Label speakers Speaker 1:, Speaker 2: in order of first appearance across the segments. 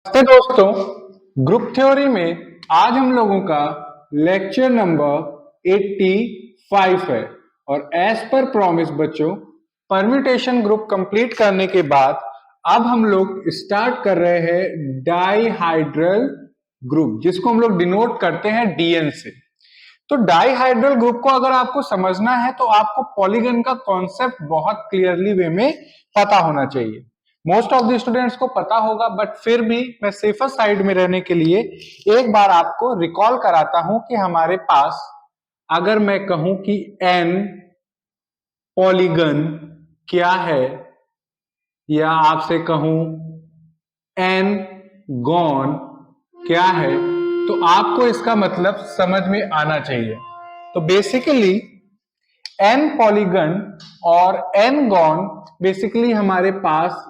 Speaker 1: नमस्ते दोस्तों, group theory में आज हम लोगों का लेक्चर नंबर 85 है और एज पर प्रॉमिस बच्चों परम्यूटेशन ग्रुप कंप्लीट करने के बाद अब हम लोग स्टार्ट कर रहे हैं डाइहाइड्रल ग्रुप, जिसको हम लोग डिनोट करते हैं डीएन से। तो डाइहाइड्रल ग्रुप को अगर आपको समझना है तो आपको पॉलीगन का कॉन्सेप्ट बहुत क्लियरली वे में पता होना चाहिए। मोस्ट ऑफ द स्टूडेंट्स को पता होगा, बट फिर भी मैं सेफर साइड में रहने के लिए एक बार आपको रिकॉल कराता हूं कि हमारे पास अगर मैं कहूं कि एन पॉलीगन क्या है, या आपसे कहूं एन गॉन क्या है, तो आपको इसका मतलब समझ में आना चाहिए। तो बेसिकली एन पॉलीगन और एन गॉन बेसिकली हमारे पास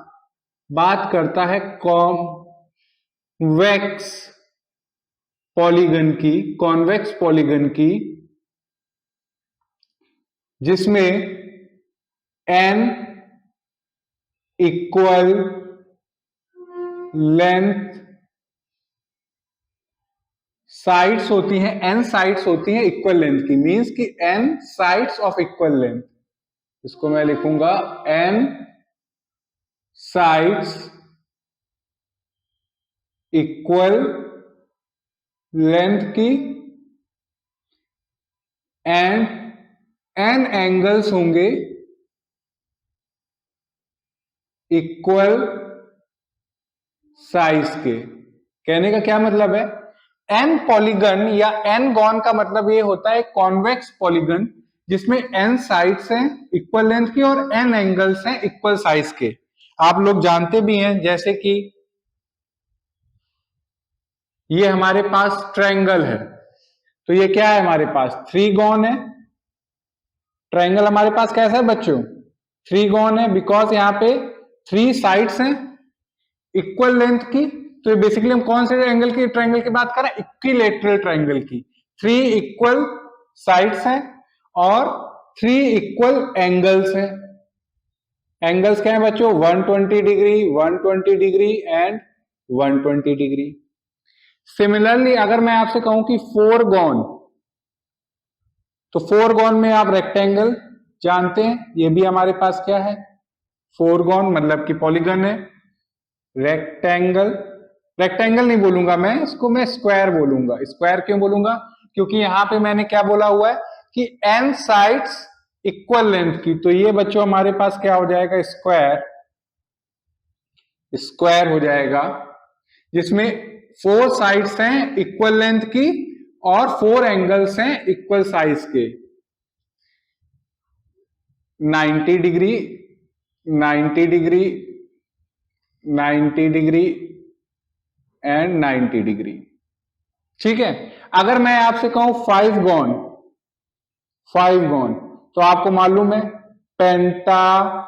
Speaker 1: बात करता है कॉन्वेक्स पॉलीगन की, जिसमें एन इक्वल लेंथ साइड्स होती हैं, एन साइड्स होती हैं इक्वल लेंथ की, मींस कि n sides of equal length. इसको मैं लिखूंगा एन साइड्स इक्वल लेंथ की एंड एन एंगल्स होंगे इक्वल साइज के। कहने का क्या मतलब है, एन पॉलीगन या एन गॉन का मतलब ये होता है कॉन्वेक्स पॉलीगन जिसमें एन साइड्स हैं इक्वल लेंथ की और एन एंगल्स हैं इक्वल साइज के। आप लोग जानते भी हैं, जैसे कि ये हमारे पास ट्रायंगल है, तो ये क्या है हमारे पास थ्री गॉन है। ट्रायंगल हमारे पास कैसा है बच्चों, थ्री गॉन है, बिकॉज यहां पे थ्री साइड्स हैं इक्वल लेंथ की। तो ये बेसिकली हम कौन से एंगल की ट्रायंगल की बात कर रहे हैं, इक्विलैटरल ट्रायंगल की। थ्री इक्वल साइड्स हैं और थ्री इक्वल एंगल्स हैं। एंगल्स क्या है बच्चों, 120 degree, 120 degree and 120 degree. Similarly अगर मैं आपसे कहूं कि फोर गॉन, तो फोर गॉन में आप रेक्टेंगल जानते हैं, ये भी हमारे पास क्या है फोर गॉन, मतलब कि पॉलीगन है। रेक्टेंगल नहीं बोलूंगा मैं इसको, मैं स्क्वायर बोलूंगा। स्क्वायर क्यों बोलूंगा, क्योंकि यहां पे मैंने क्या बोला हुआ है कि एन साइड्स इक्वल लेंथ की। तो ये बच्चों हमारे पास क्या हो जाएगा, स्क्वायर हो जाएगा, जिसमें फोर साइड्स हैं इक्वल लेंथ की और फोर एंगल्स हैं इक्वल साइज के। 90 degree, 90 degree, 90 degree and 90 degree. ठीक है। अगर मैं आपसे कहूं फाइव गॉन, तो आपको मालूम है पेंटागन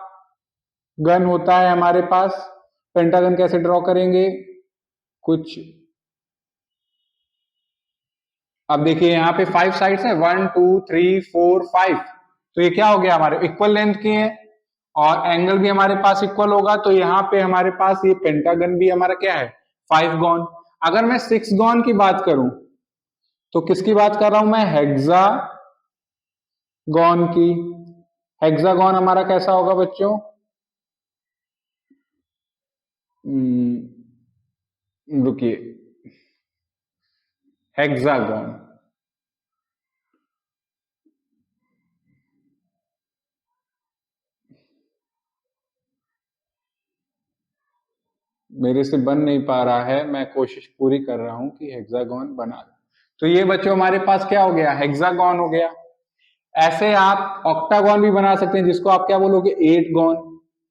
Speaker 1: होता है हमारे पास। पेंटागन कैसे ड्रॉ करेंगे, कुछ अब देखिए यहां पे फाइव साइड्स है, 1 2 3 4 5। तो ये क्या हो गया, हमारे इक्वल लेंथ के हैं और एंगल भी हमारे पास इक्वल होगा। तो यहां पे हमारे पास ये पेंटागन भी हमारा क्या है, फाइव गॉन। अगर मैं सिक्स गॉन की बात करूं, तो किसकी बात कर रहा हूं मैं, हेक्सागॉन की। हेक्सागॉन हमारा कैसा होगा बच्चों, रुकिए, हेक्सागॉन मेरे से बन नहीं पा रहा है, मैं कोशिश पूरी कर रहा हूं कि हेक्सागॉन बना दूं। तो ये बच्चों हमारे पास क्या हो गया, हेक्सागॉन हो गया। ऐसे आप ऑक्टागॉन भी बना सकते हैं, जिसको आप क्या बोलोगे, एट गॉन।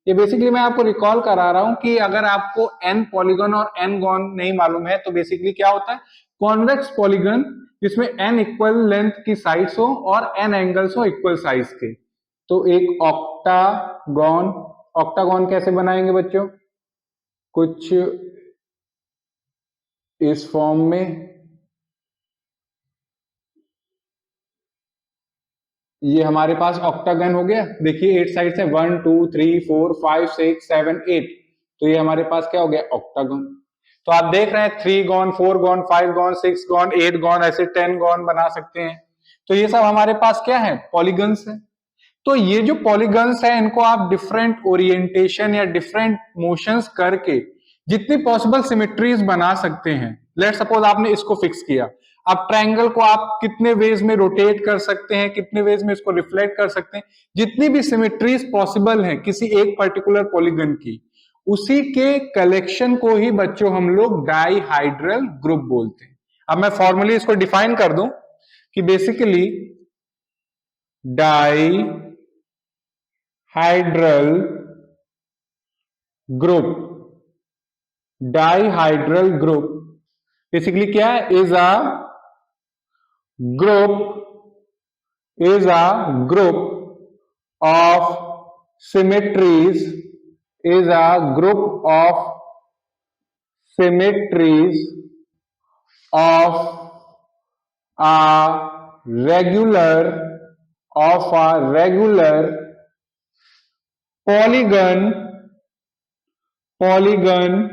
Speaker 1: ये बेसिकली मैं आपको रिकॉल करा रहा हूं कि अगर आपको एन पॉलीगन और एन गॉन नहीं मालूम है, तो बेसिकली क्या होता है, कॉन्वेक्स पॉलीगन जिसमें एन इक्वल लेंथ की साइड्स हो और एन एंगल्स हो इक्वल साइज के। तो एक ऑक्टागॉन। ऑक्टागॉन कैसे बनाएंगे बच्चों, कुछ इस फॉर्म में। ये हमारे पास ऑक्टागन हो गया। देखिए एट साइड्स है, 1 2 3 4 5 6 7 8। तो ये हमारे पास क्या हो गया, ऑक्टागन। तो आप देख रहे हैं 3 gone, 4 gone, 5 gone, 6 gone, 8 gone, ऐसे 10 गॉन बना सकते हैं। तो ये सब हमारे पास क्या है, पॉलीगन्स है। तो ये जो पॉलीगन्स है इनको आप डिफरेंट ओरिएंटेशन या डिफरेंट मोशंस करके जितनी पॉसिबल सिमेट्रीज बना सकते हैं। लेट सपोज आपने इसको फिक्स किया, अब ट्रायंगल को आप कितने वेज में रोटेट कर सकते हैं, कितने वेज में इसको रिफ्लेक्ट कर सकते हैं, जितनी भी सिमेट्रीज पॉसिबल है किसी एक पर्टिकुलर पॉलीगन की, उसी के कलेक्शन को ही बच्चों हम लोग डाईहाइड्रल ग्रुप बोलते हैं। अब मैं फॉर्मली इसको डिफाइन कर दूं कि बेसिकली डाईहाइड्रल ग्रुप बेसिकली क्या है, is a group of symmetries, is a group of symmetries of a regular polygon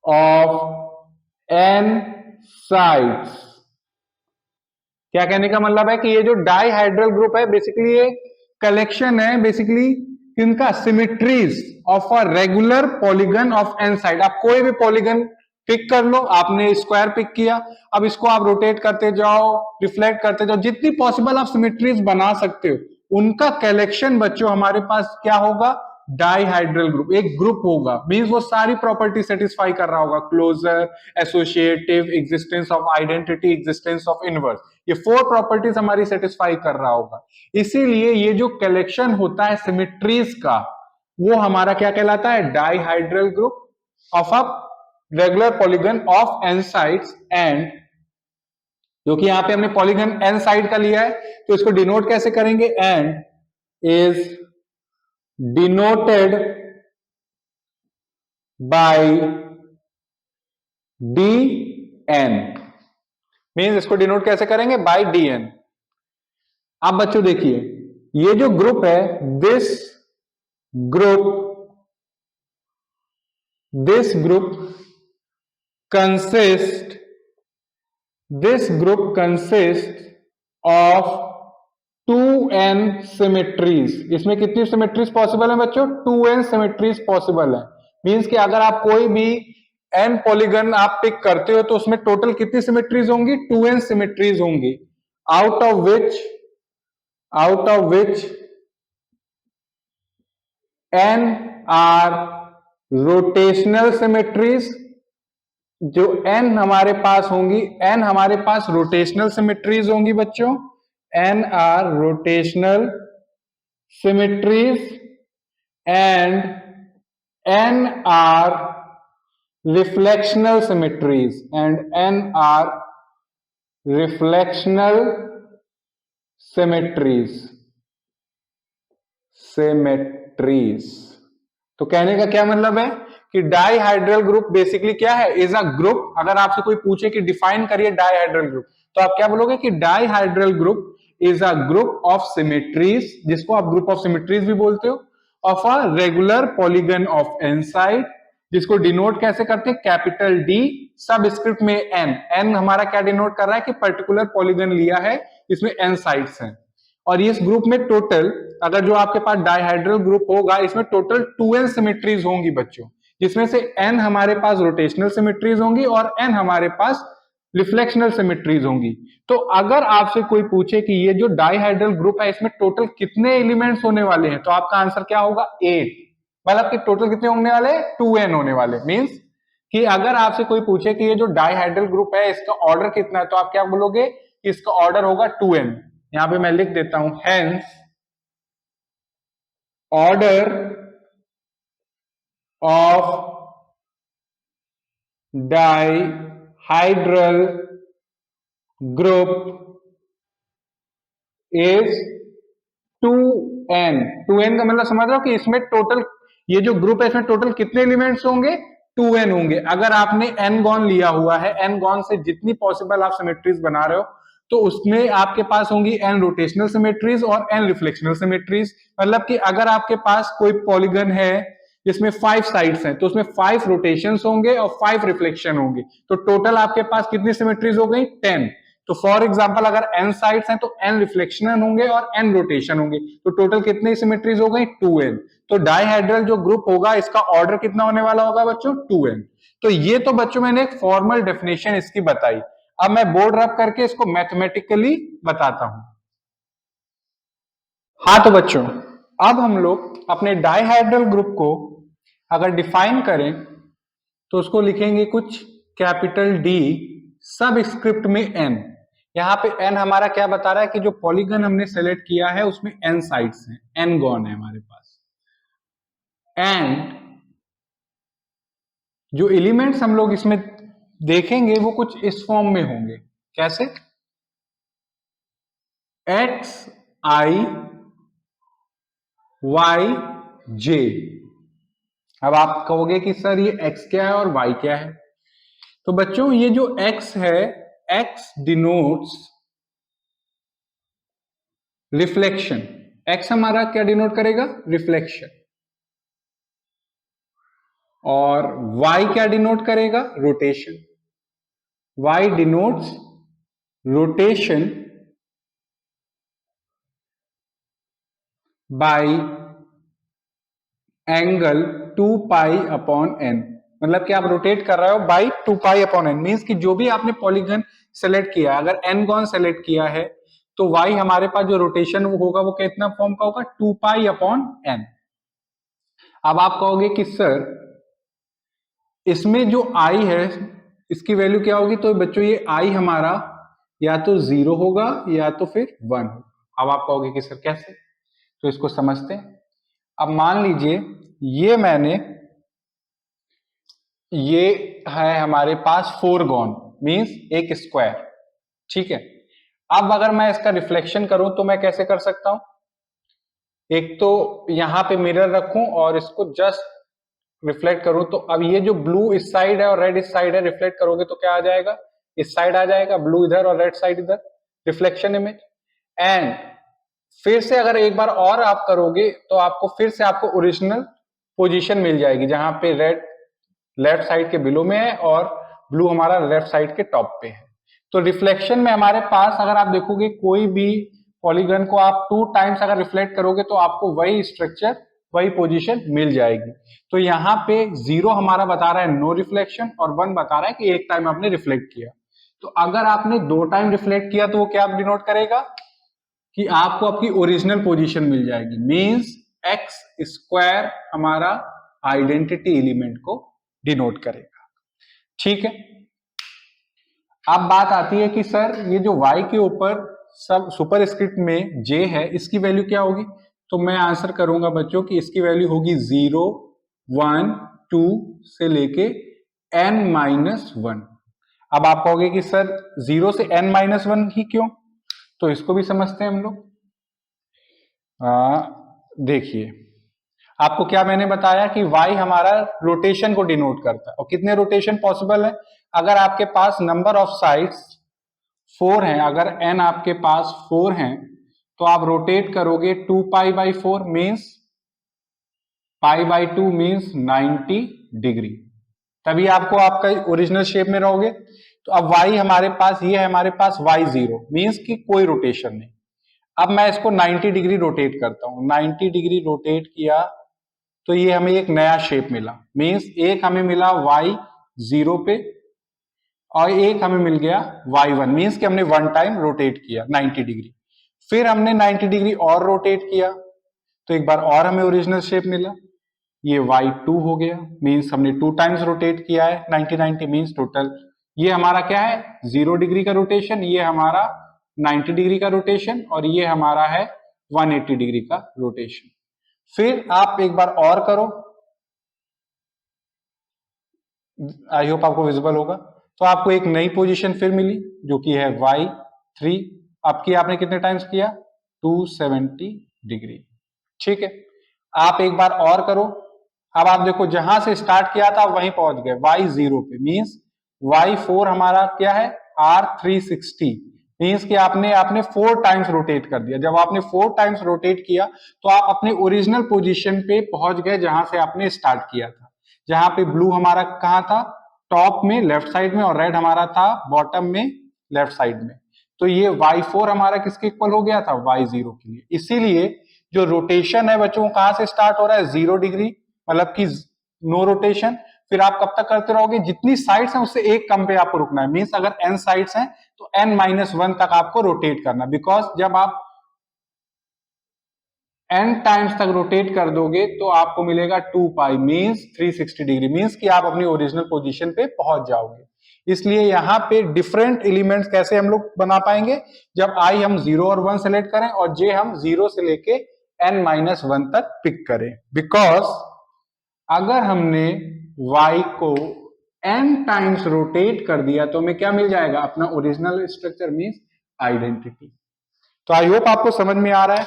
Speaker 1: of n sides। क्या कहने का मतलब है कि ये जो डाईहाइड्रल ग्रुप है बेसिकली ये कलेक्शन है बेसिकली किनका, symmetries of a regular polygon of n side. आप कोई भी पॉलीगन पिक कर लो, आपने स्क्वायर पिक किया, अब इसको आप रोटेट करते जाओ, रिफ्लेक्ट करते जाओ, जितनी पॉसिबल आप सिमेट्रीज बना सकते हो उनका कलेक्शन बच्चों हमारे पास क्या होगा, डाईहाइड्रल ग्रुप। एक ग्रुप होगा मींस वो सारी प्रॉपर्टी सेटिस्फाई कर रहा होगा, closure, associative, existence of identity, existence of inverse, ये 4 प्रॉपर्टीज हमारी सेटिस्फाई कर रहा होगा। इसीलिए ये जो कलेक्शन होता है सिमेट्रीज का वो हमारा क्या कहलाता है, dihedral group of a regular polygon of n sides. And जो कि यहां पे हमने पॉलीगन एन साइड का लिया है तो इसको डिनोट कैसे करेंगे, and is denoted by D n, means इसको डिनोट कैसे करेंगे, बाय डी एन। अब बच्चों देखिए ये जो ग्रुप है, this group consist of 2n symmetries. इसमें कितनी सिमेट्रीज पॉसिबल है बच्चों, 2n सिमेट्रीज पॉसिबल है। मींस कि अगर आप कोई भी n पॉलीगन आप पिक करते हो तो उसमें टोटल कितनी सिमेट्रीज होंगी, 2n सिमेट्रीज होंगी, out of which n are rotational symmetries. जो n हमारे पास होंगी, n हमारे पास रोटेशनल सिमेट्रीज होंगी बच्चों, n are rotational symmetries and n are reflectional symmetries, symmetries. तो कहने का क्या मतलब है कि डाईहाइड्रल ग्रुप बेसिकली क्या है, इज अ ग्रुप। अगर आपसे कोई पूछे कि डिफाइन करिए डाईहाइड्रल ग्रुप तो आप क्या बोलोगे कि dihedral group is a group of symmetries, जिसको आप ग्रुप ऑफ सिमेट्रीज भी बोलते हो, of a regular polygon of n side, जिसको डिनोट कैसे करते हैं, कैपिटल डी सबस्क्रिप्ट में एन। एन हमारा क्या डिनोट कर रहा है कि पर्टिकुलर पॉलीगन लिया है, इसमें एन साइड्स हैं। और इस ग्रुप में टोटल, अगर जो आपके पास डाईहाइड्रल ग्रुप होगा इसमें टोटल 2n सिमेट्रीज होंगी बच्चों, जिसमें से n हमारे पास रोटेशनल सिमेट्रीज होंगी और n हमारे पास रिफ्लेक्शनल सिमेट्रीज होंगी। तो अगर आपसे कोई पूछे कि ये जो डाईहाइड्रल ग्रुप है इसमें टोटल कितने एलिमेंट्स होने वाले हैं, तो आपका आंसर क्या होगा, 8। मतलब कि टोटल कितने होने वाले, 2n होने वाले। मींस कि अगर आपसे कोई पूछे कि ये जो डाईहाइड्रल ग्रुप है इसका ऑर्डर कितना है, तो आप क्या बोलोगे कि इसका ऑर्डर होगा 2n। यहां पे मैं लिख देता हूं, hence order of dihedral group is 2n। 2n का मतलब समझ रहे हो कि इसमें टोटल, ये जो ग्रुप है इसमें टोटल कितने एलिमेंट्स होंगे, 2n होंगे। अगर आपने n गॉन लिया हुआ है, n गॉन से जितनी पॉसिबल आप सिमेट्रीज बना रहे हो तो उसमें आपके पास होंगी n रोटेशनल सिमेट्रीज और n रिफ्लेक्शनल सिमेट्रीज। मतलब कि अगर आपके पास कोई पॉलीगन है जिसमें 5 साइड्स हैं, तो उसमें 5 रोटेशंस होंगे और 5 रिफ्लेक्शन होंगे, तो टोटल आपके पास कितनी सिमेट्रीज हो गई? 10। तो फॉर एग्जांपल अगर n साइड्स हैं तो n रिफ्लेक्शन होंगे और n रोटेशन होंगे, तो टोटल कितनी सिमेट्रीज हो गई? 2n। तो डाइहेड्रल जो ग्रुप होगा इसका ऑर्डर कितना होने वाला होगा बच्चों? 2n। तो ये तो बच्चों मैंने एक फॉर्मल डेफिनेशन इसकी बताई। अब मैं बोर्ड रब करके इसको मैथमेटिकली बताता हूं। हाँ तो बच्चों, अब हम लोग अपने डाइहेड्रल ग्रुप को अगर डिफाइन करें तो उसको लिखेंगे कुछ कैपिटल डी सब स्क्रिप्ट में n। यहां पे n हमारा क्या बता रहा है कि जो पॉलीगन हमने सेलेक्ट किया है उसमें n साइड्स हैं, n गॉन है हमारे पास। एंड जो एलिमेंट्स हम लोग इसमें देखेंगे वो कुछ इस फॉर्म में होंगे। कैसे? x i y j। अब आप कहोगे कि सर ये x क्या है और y क्या है? तो बच्चों ये जो x है, x डिनोट्स रिफ्लेक्शन। x हमारा क्या डिनोट करेगा? रिफ्लेक्शन। और y क्या डिनोट करेगा? Rotation. y denotes rotation bye angle 2 pi upon n। मतलब कि आप रोटेट कर रहे हो by 2 pi upon n। Means कि जो भी आपने पॉलीगन सेलेक्ट किया, अगर n गॉन सेलेक्ट किया है तो y हमारे पास जो रोटेशन वो होगा वो कितना फॉर्म का होगा? 2 पाई अपॉन n। अब आप कहोगे कि सर इसमें जो i है इसकी वैल्यू क्या होगी? तो बच्चों ये i हमारा या तो 0 होगा या तो फिर 1 होगा। अब आप कहोगे कि सर कैसे? तो इसको समझते हैं। अब मान लीजिए ये है हमारे पास 4 गॉन, मींस एक स्क्वायर, ठीक है। अब अगर मैं इसका रिफ्लेक्शन करूं तो मैं कैसे कर सकता हूं? एक तो यहां पे मिरर रखूं और इसको जस्ट रिफ्लेक्ट करूं, तो अब ये जो ब्लू इस साइड है और रेड इस साइड है, रिफ्लेक्ट करोगे तो क्या आ जाएगा? इस साइड आ जाएगा, ब्लू इधर और रेड साइड इधर, रिफ्लेक्शन इमेज। एंड फिर से अगर एक बार और आप करोगे तो आपको फिर से आपको ओरिजिनल पोजीशन मिल जाएगी, जहां पे रेड लेफ्ट साइड के बिलो में है और ब्लू हमारा लेफ्ट साइड के टॉप पे है। तो रिफ्लेक्शन में हमारे पास अगर आप देखोगे कोई भी पॉलीगन को आप 2 टाइम्स अगर रिफ्लेक्ट करोगे तो आपको वही स्ट्रक्चर वही पोजीशन मिल जाएगी। तो यहाँ पे 0 हमारा बता रहा है नो रिफ्लेक्शन और 1 बता रहा है कि एक टाइम आपने रिफ्लेक्ट किया। तो अगर आपने 2 टाइम रिफ्लेक्ट किया तो वो क्या डिनोट करेगा कि आपको आपकी ओरिजिनल पोजीशन मिल जाएगी। मींस एक्स स्क्वायर हमारा आइडेंटिटी एलिमेंट को डिनोट करेगा, ठीक है। अब बात आती है कि सर ये जो y के ऊपर सब सुपरस्क्रिप्ट में j है इसकी वैल्यू क्या होगी? तो मैं आंसर करूंगा बच्चों कि इसकी वैल्यू होगी 0 1 2 से लेके n-1। अब आप कहोगे कि सर 0 से n-1 ही क्यों? तो इसको भी समझते हैं हम लोग। देखिए आपको क्या मैंने बताया कि y हमारा रोटेशन को डिनोट करता है, और कितने रोटेशन पॉसिबल है? अगर आपके पास नंबर ऑफ साइड्स 4 हैं, अगर n आपके पास 4 हैं तो आप रोटेट करोगे 2 pi by 4 means pi by 2 means 90 degree, तभी आपको आपका ओरिजिनल शेप में रहोगे। तो अब y हमारे पास ये है, हमारे पास y0 मीन्स कि कोई रोटेशन नहीं। अब मैं इसको 90 डिग्री रोटेट करता हूं, 90 डिग्री रोटेट किया तो ये हमें एक नया शेप मिला। मींस एक हमें मिला y0 पे और एक हमें मिल गया y1, मींस कि हमने 1 टाइम रोटेट किया 90 डिग्री। फिर हमने 90 डिग्री और रोटेट किया तो एक बार और हमें ओरिजिनल शेप मिला, ये y2 हो गया। मींस हमने 2 टाइम्स रोटेट किया है 90 मींस टोटल ये हमारा क्या है? 0 डिग्री का रोटेशन, ये हमारा 90 डिग्री का रोटेशन और ये हमारा है 180 डिग्री का रोटेशन। फिर आप एक बार और करो, आई होप आपको विजिबल होगा। तो आपको एक नई पोजीशन फिर मिली जो कि है y3। आपकी आपने कितने टाइम्स किया? 270 डिग्री, ठीक है। आप एक बार और करो। अब आप देखो जहां से स्टार्ट किया था वहीं पहुंच गए y0 पे, मींस y4 हमारा क्या है? R360, मीन्स कि आपने आपने 4 टाइम्स रोटेट कर दिया। जब आपने 4 टाइम्स रोटेट किया तो आप अपने ओरिजिनल पोजीशन पे पहुंच गए जहां से आपने स्टार्ट किया था। जहां पे ब्लू हमारा कहाँ था, टॉप में लेफ्ट साइड में, और रेड हमारा था बॉटम में लेफ्ट साइड में। तो ये y4 हमारा किसके इक्वल हो गया था, y0 के लिए। इसीलिए जो रोटेशन है बच्चों कहां से स्टार्ट हो रहा है, 0 डिग्री, मतलब कि नो रोटेशन। फिर आप कब तक करते रहोगे, जितनी साइड्स हैं उससे एक कम पे आपको रुकना है। मींस अगर n साइड्स हैं तो n-1 तक आपको रोटेट करना, बिकॉज जब आप n टाइम्स तक रोटेट कर दोगे तो आपको मिलेगा 2 पाई, मींस 360 डिग्री, मींस कि आप अपनी ओरिजिनल पोजीशन पे पहुंच जाओगे। इसलिए यहां पे डिफरेंट एलिमेंट्स कैसे हम लोग बना पाएंगे, जब i हम 0 और 1 सेलेक्ट करें और j हम 0 से लेके n-1 तक पिक करें। बिकॉज अगर हमने y को n टाइम्स रोटेट कर दिया तो हमें क्या मिल जाएगा, अपना ओरिजिनल स्ट्रक्चर, मींस आइडेंटिटी। तो आई होप आपको समझ में आ रहा है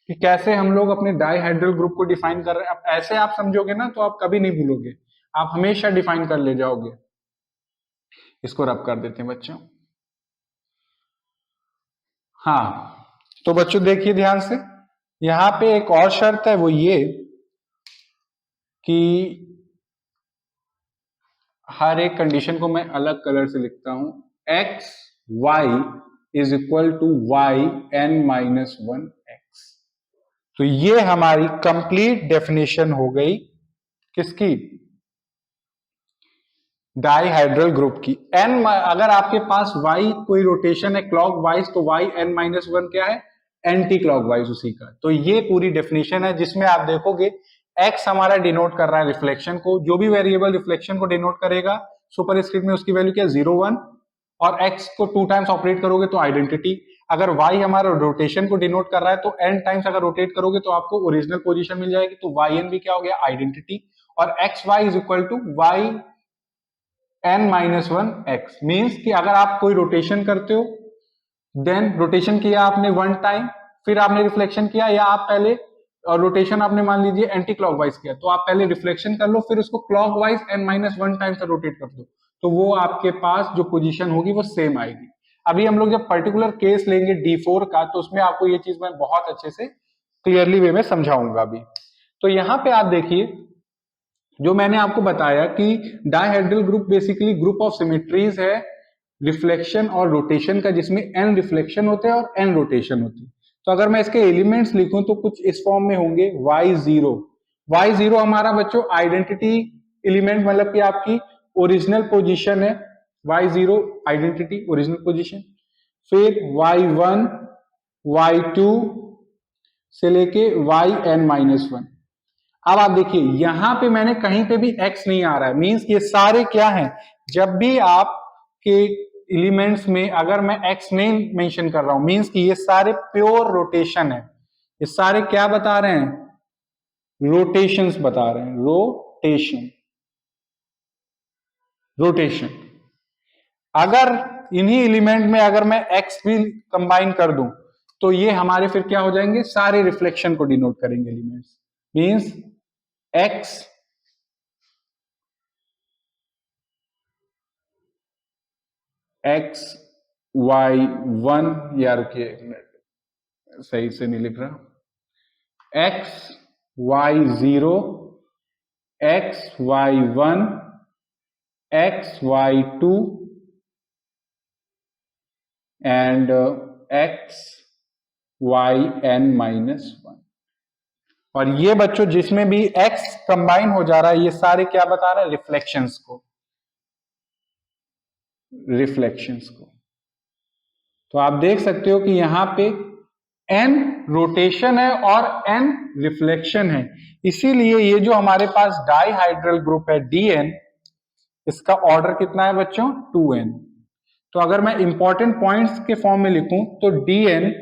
Speaker 1: कि कैसे हम लोग अपने डाइहाइड्रल ग्रुप को डिफाइन कर रहे हैं। अब ऐसे आप समझोगे ना तो आप कभी नहीं भूलोगे, आप हमेशा डिफाइन कर ले जाओगे। इसको रब कर देते हैं बच्चों। हाँ, तो बच्चों देखिए ध्यान से, यहां पे एक और शर्त है, वो ये कि हर एक कंडीशन को मैं अलग कलर से लिखता हूं। x y is equal to y n-1 x। तो ये हमारी कंप्लीट डेफिनेशन हो गई किसकी, डाइहाइड्रल ग्रुप की। n अगर आपके पास y कोई रोटेशन है क्लॉकवाइज तो y n-1 क्या है, एंटी क्लॉकवाइज उसी का। तो ये पूरी डेफिनेशन है जिसमें आप देखोगे x हमारा डिनोट कर रहा है रिफ्लेक्शन को, जो भी वेरिएबल रिफ्लेक्शन को डिनोट करेगा सुपरस्क्रिप्ट में उसकी वैल्यू क्या है, 0 1, और x को 2 टाइम्स ऑपरेट करोगे तो आइडेंटिटी। अगर y हमारा रोटेशन को डिनोट कर रहा है तो n टाइम्स अगर रोटेट करोगे तो आपको ओरिजिनल पोजीशन मिल जाएगी, तो yn भी क्या हो गया, आइडेंटिटी। और x y is equal to y n-1 x, means कि अगर आप कोई रोटेशन करते हो, देन रोटेशन किया आपने 1 टाइम, फिर आपने रिफ्लेक्शन किया, या आप पहले रोटेशन आपने मान लीजिए एंटी क्लॉकवाइज किया, तो आप पहले रिफ्लेक्शन कर लो फिर उसको क्लॉकवाइज n-1 टाइम तक रोटेट कर दो, तो वो आपके पास जो पोजीशन होगी वो सेम आएगी। अभी हम लोग जब पर्टिकुलर केस लेंगे D4 का तो उसमें आपको ये चीज मैं बहुत अच्छे से क्लियरली वे में समझाऊंगा अभी। तो यहां पे आप देखिए जो मैंने आपको बताया कि dihedral group basically group of symmetries है रिफ्लेक्शन और रोटेशन का, जिसमें n रिफ्लेक्शन होते हैं और n रोटेशन होती है। तो अगर मैं इसके एलिमेंट्स लिखूं तो कुछ इस फॉर्म में होंगे, y0 हमारा बच्चों आइडेंटिटी एलिमेंट, मतलब कि आपकी ओरिजिनल पोजीशन है, y0 आइडेंटिटी ओरिजिनल पोजीशन। फिर y1 y2 से लेके yn-1। अब आप देखिए यहां पे मैंने कहीं पे भी x नहीं आ रहा है, मींस ये सारे क्या हैं, जब भी आपके एलिमेंट्स में अगर मैं x नहीं मेंशन कर रहा हूं, मींस कि ये सारे प्योर रोटेशन है। ये सारे क्या बता रहे हैं, रोटेशंस बता रहे हैं, रोटेशन। अगर इन्हीं एलिमेंट में अगर मैं x भी कंबाइन कर दूं तो ये हमारे फिर क्या हो जाएंगे, सारे रिफ्लेक्शन को डिनोट करेंगे एलिमेंट्स, मींस x y1, या रुकिए एक मिनट सही से नहीं लिख रहा, xy0 xy1 xy2 and xyn-1। और ये बच्चों जिसमें भी x कंबाइन हो जा रहा है ये सारे क्या बता रहे हैं, रिफ्लेक्शंस को। तो आप देख सकते हो कि यहां पे n रोटेशन है और n रिफ्लेक्शन है, इसीलिए ये जो हमारे पास डाइहाइड्रल ग्रुप है Dn, इसका ऑर्डर कितना है बच्चों, 2n। तो अगर मैं इंपॉर्टेंट पॉइंट्स के फॉर्म में लिखूं तो Dn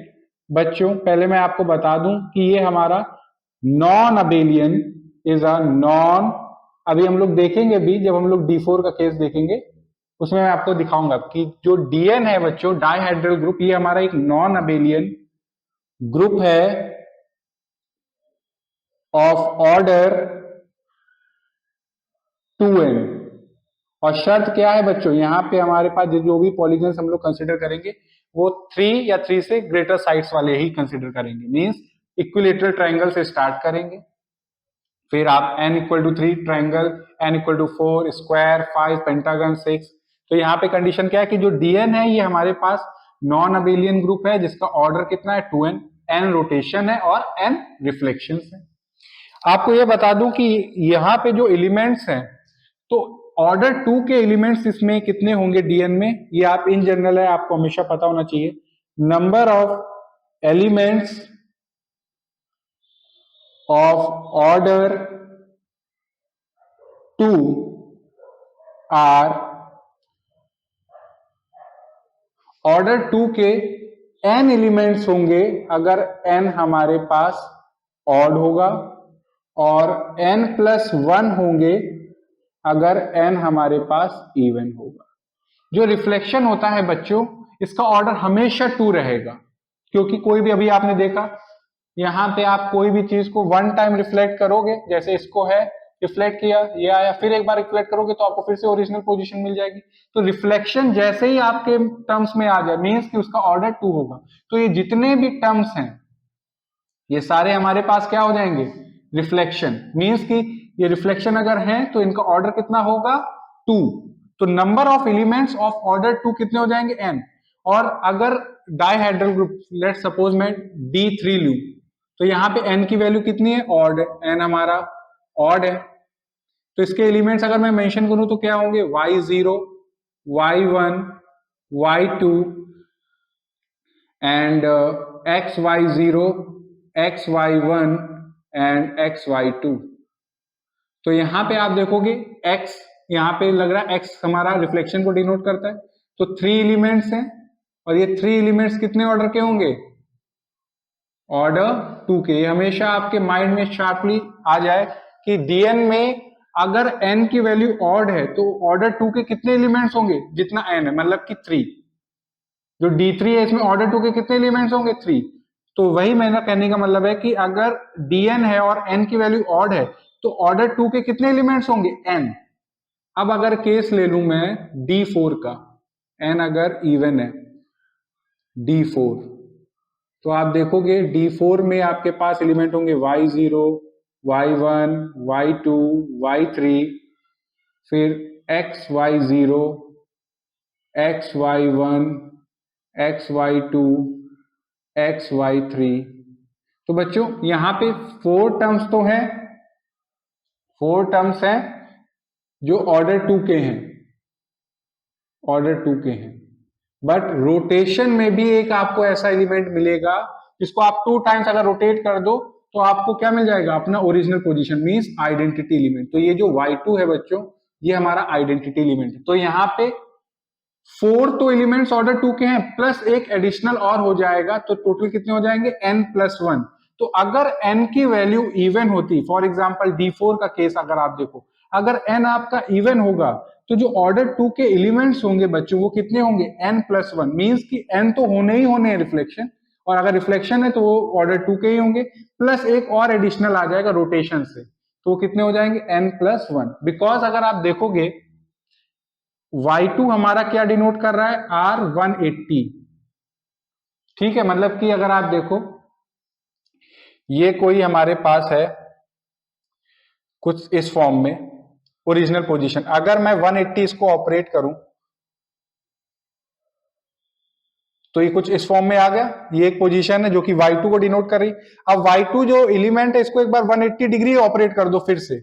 Speaker 1: बच्चों, पहले मैं आपको बता दूं कि ये हमारा non abelian is a non, अभी हम लोग देखेंगे भी जब हम लोग D4 का केस देखेंगे उसमें मैं आपको दिखाऊंगा कि जो Dn है बच्चों डाइहाइड्रल ग्रुप, ये हमारा एक नॉन अबेलियन ग्रुप है ऑफ ऑर्डर 2n। और शर्त क्या है बच्चों, यहां पे हमारे पास जो भी पॉलीगन्स हम लोग कंसिडर करेंगे वो 3 या 3 से ग्रेटर साइड्स वाले ही कंसिडर करेंगे, मींस इक्विलेटरल ट्रायंगल से स्टार्ट करेंगे, फिर आप n equal to 3 triangle, n equal to 4 square, 5 pentagon, 6। तो यहाँ पे कंडीशन क्या है कि जो dn है ये हमारे पास नॉन अबेलियन ग्रुप है जिसका ऑर्डर कितना है 2n, n रोटेशन है और n रिफ्लेक्शंस है। आपको ये बता दूं कि यहाँ पे जो एलिमेंट्स हैं तो ऑर्डर 2 के एलिमेंट्स इसमें कितने होंगे dn में, ये आप इन जनरल है, आपको हमेशा पता होना चाहिए। Number of elements of order 2 are, order 2 के n एलिमेंट्स होंगे अगर n हमारे पास ऑड होगा, और n प्लस 1 होंगे अगर n हमारे पास इवन होगा। जो रिफ्लेक्शन होता है बच्चों, इसका ऑर्डर हमेशा 2 रहेगा, क्योंकि कोई भी, अभी आपने देखा यहां पे आप कोई भी चीज को वन टाइम रिफ्लेक्ट करोगे, जैसे इसको है रिफ्लेक्ट किया, ये आया, फिर एक बार रिफ्लेक्ट करोगे तो आपको फिर से ओरिजिनल पोजीशन मिल जाएगी। तो रिफ्लेक्शन जैसे ही आपके टर्म्स में आ जाए मीन्स कि उसका ऑर्डर 2 होगा। तो ये जितने भी टर्म्स हैं ये सारे हमारे पास क्या हो जाएंगे, रिफ्लेक्शन, मीन्स कि ये रिफ्लेक्शन अगर है तो इनका ऑर्डर कितना होगा 2। तो number of elements of order 2 कितने हो जाएंगे n। और अगर डाइहेड्रल ग्रुप लेट सपोज मैं D3 लूं तो यहां पे n की वैल्यू कितनी है, ऑड है, n हमारा ऑड है। तो इसके एलिमेंट्स अगर मैं मेंशन करूं तो क्या होंगे, y0, y1, y2 and xy0, xy1 and xy2। तो यहां पे आप देखोगे x, यहां पे लग रहा है x हमारा रिफ्लेक्शन को डिनोट करता है। तो 3 एलिमेंट्स हैं और ये 3 एलिमेंट्स कितने ऑर्डर के होंगे, ऑर्डर 2 के। ये हमेशा आपके माइंड में शार्पली आ जाए कि dn में अगर n की वैल्यू ऑड है तो ऑर्डर 2 के कितने एलिमेंट्स होंगे, जितना n है, मतलब कि 3। जो D3 है इसमें ऑर्डर 2 के कितने एलिमेंट्स होंगे, 3। तो वही मेरा कहने का मतलब है कि अगर dn है और n की वैल्यू ऑड है तो ऑर्डर 2 के कितने एलिमेंट्स होंगे, n। अब अगर केस ले लूं मैं D4 का, n अगर इवन है D4, तो आप देखोगे D4 में आपके पास एलिमेंट होंगे y0, y1, y2, y3, फिर xy0, xy1, xy2, xy3। तो बच्चों यहां पे 4 टर्म्स तो हैं, 4 टर्म्स हैं जो ऑर्डर 2 के हैं, ऑर्डर 2 के हैं। बट रोटेशन में भी एक आपको ऐसा एलिमेंट मिलेगा जिसको आप 2 टाइम्स अगर रोटेट कर दो तो आपको क्या मिल जाएगा, अपना original position, means identity element. तो ये जो y2 है बच्चों, ये हमारा आइडेंटिटी एलिमेंट है। तो यहाँ पे 4 तो एलिमेंट्स ऑर्डर 2 के हैं प्लस एक एडिशनल और हो जाएगा, तो टोटल कितने हो जाएंगे, n+1। तो अगर n की वैल्यू इवन होती, फॉर एग्जांपल D4 का केस अगर आप देखो, अगर n आपका इवन होगा तो जो ऑर्डर 2 के एलिमेंट्स होंगे बच्चों वो कितने होंगे, n+1, मींस कि n तो होने ही होने हैं रिफ्लेक्शन, और अगर रिफ्लेक्शन है तो वो ऑर्डर 2 के ही होंगे, प्लस एक और एडिशनल आ जाएगा रोटेशन से, तो वो कितने हो जाएंगे, n+1। बिकॉज अगर आप देखोगे y2 हमारा क्या डिनोट कर रहा है, R180। ठीक है, मतलब कि अगर आप देखो ये कोई हमारे पास है कुछ इस फॉर्म में ओरिजिनल पोजीशन, अगर मैं 180 इसको ऑपरेट करूं तो ये कुछ इस फॉर्म में आ गया, ये एक पोजीशन है जो कि y2 को डिनोट कर रही। अब y2 जो एलिमेंट है इसको एक बार 180 डिग्री ऑपरेट कर दो फिर से,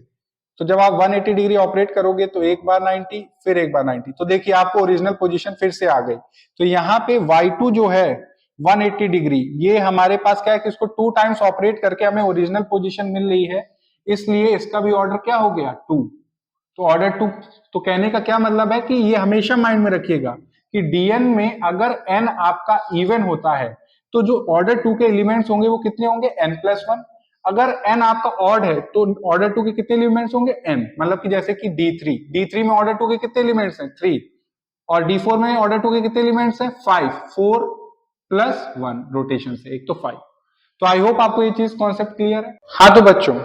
Speaker 1: तो जब आप 180 डिग्री ऑपरेट करोगे तो एक बार 90 फिर एक बार 90, तो देखिए आपको ओरिजिनल पोजीशन फिर से आ गई। तो यहाँ पे y2 जो है 180 डिग्री, ये हमारे पास क्या है कि इसको 2 टाइम्स ऑपरेट करके हमें ओरिजिनल पोजीशन मिल रही है, इसलिए इसका भी ऑर्डर क्या हो गया, 2। तो ऑर्डर 2, तो कहने का क्या मतलब है कि ये हमेशा माइंड में रखिएगा कि dn में अगर n आपका इवन होता है तो जो ऑर्डर 2 के एलिमेंट्स होंगे वो कितने होंगे, n+1। अगर n आपका ऑड है तो ऑर्डर 2 के कितने एलिमेंट्स होंगे, n। मतलब कि जैसे कि D3 में ऑर्डर 2 के कितने एलिमेंट्स हैं, 3, और D4 में ऑर्डर 2 के कितने एलिमेंट्स हैं, 5, 4 + 1 रोटेशन से, एक तो 5। तो आई होप आपको ये चीज कॉन्सेप्ट क्लियर है। हाँ तो बच्चों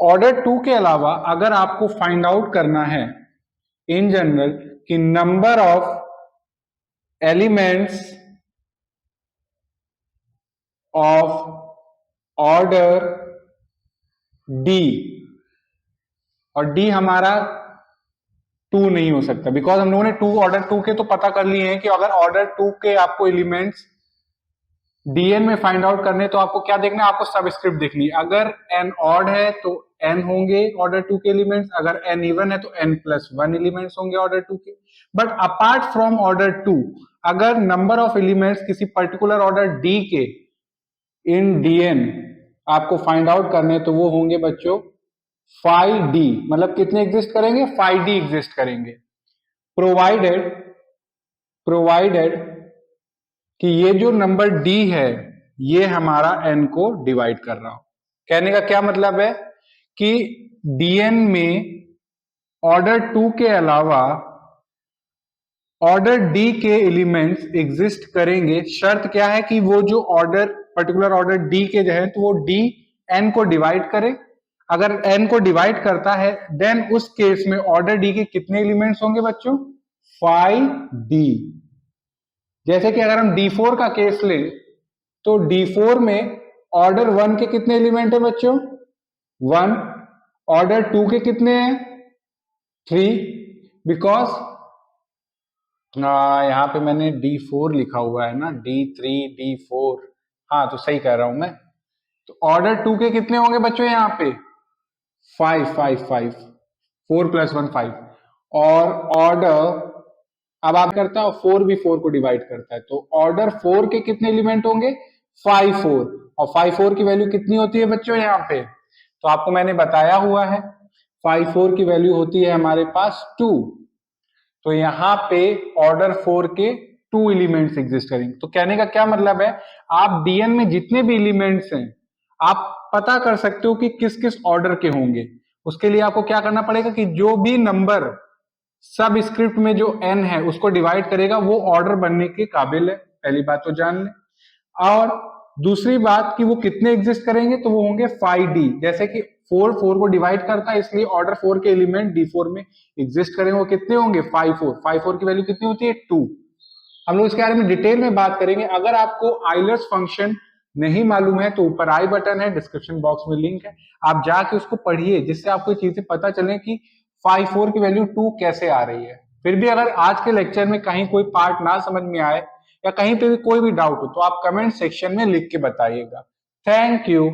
Speaker 1: ऑर्डर 2 के अलावा अगर आपको फाइंड आउट करना है इन जनरल कि number of elements of order D, और डी हमारा 2 नहीं हो सकता बिकॉज हम लोगों ने ऑर्डर 2 के तो पता कर लिए हैं कि अगर ऑर्डर 2 के आपको एलिमेंट्स डीएन में फाइंड आउट करने तो आपको क्या देखना है, आपको सबस्क्रिप्ट देखनी है। अगर एन ऑड है तो एन होंगे ऑर्डर 2 के एलिमेंट्स, अगर एन इवन है तो n+1 एलिमेंट्स होंगे ऑर्डर 2 के। बट अपार्ट फ्रॉम ऑर्डर 2 अगर नंबर ऑफ एलिमेंट्स किसी पर्टिकुलर ऑर्डर डी के इन डीएन आपको फाइंड आउट करने तो वो होंगे बच्चों 5d, मतलब कितने एग्जिस्ट करेंगे, 5d एग्जिस्ट करेंगे, प्रोवाइडेड कि ये जो नंबर d है ये हमारा n को डिवाइड कर रहा हो। कहने का क्या मतलब है कि dn में ऑर्डर 2 के अलावा ऑर्डर d के एलिमेंट्स एग्जिस्ट करेंगे। शर्त क्या है कि वो जो ऑर्डर पर्टिकुलर ऑर्डर d के जो है तो वो d n को डिवाइड करे। अगर n को डिवाइड करता है देन उस केस में ऑर्डर d के कितने एलिमेंट्स होंगे बच्चों, 5d। जैसे कि अगर हम d4 का केस लें तो d4 में ऑर्डर 1 के कितने एलिमेंट है बच्चों, 1। ऑर्डर 2 के कितने हैं, 3, बिकॉज यहां पे मैंने d4 लिखा हुआ है ना, d3 d4, हाँ तो सही कह रहा हूं मैं। तो ऑर्डर 2 के कितने होंगे बच्चों यहाँ पे, 5 5 5, 4 + 1 5। और ऑर्डर अब आप करता है 4 भी 4 को डिवाइड करता है, तो ऑर्डर 4 के कितने एलिमेंट होंगे, 5 4, और 5 4 की वैल्यू कितनी होती है बच्चों यहाँ पे, तो आपको मैंने बताया हुआ है 5 4 की वैल्यू होती है हमारे पास 2। तो यहाँ पे ऑर्डर 4 के 2 एलिमेंट्स एग्जिस्ट करेंगे। तो कहने का क्या मतलब है, आप डीएन में जितने भी एलिमेंट्स हैं आप पता कर सकते हो कि किस किस ऑर्डर के होंगे। उसके लिए आपको क्या करना पड़ेगा कि जो भी नंबर सब स्क्रिप्ट में जो n है उसको डिवाइड करेगा वो ऑर्डर बनने के काबिल है, पहली बात तो जान लें। और दूसरी बात कि वो कितने एग्जिस्ट करेंगे, तो वो होंगे 5d। जैसे कि 4 4 को डिवाइड करता है इसलिए ऑर्डर 4 के एलिमेंट d4 में एग्जिस्ट करेंगे, वो कितने होंगे, 5 4। 5 4 की वैल्यू कितनी होती है, 2। हम लोग इसके बारे में डिटेल में बात करेंगे। अगर आपको आइलर्स फंक्शन नहीं मालूम है तो ऊपर आई बटन है, डिस्क्रिप्शन बॉक्स में लिंक है, आप जाके उसको पढ़िए जिससे आपको चीजें पता चले कि 5 4 की वैल्यू 2 कैसे आ रही है। फिर भी अगर आज के लेक्चर में कहीं कोई पार्ट ना समझ में आए या कहीं पे भी कोई भी डाउट हो तो आप कमेंट सेक्शन में लिख के बताइएगा। Thank you.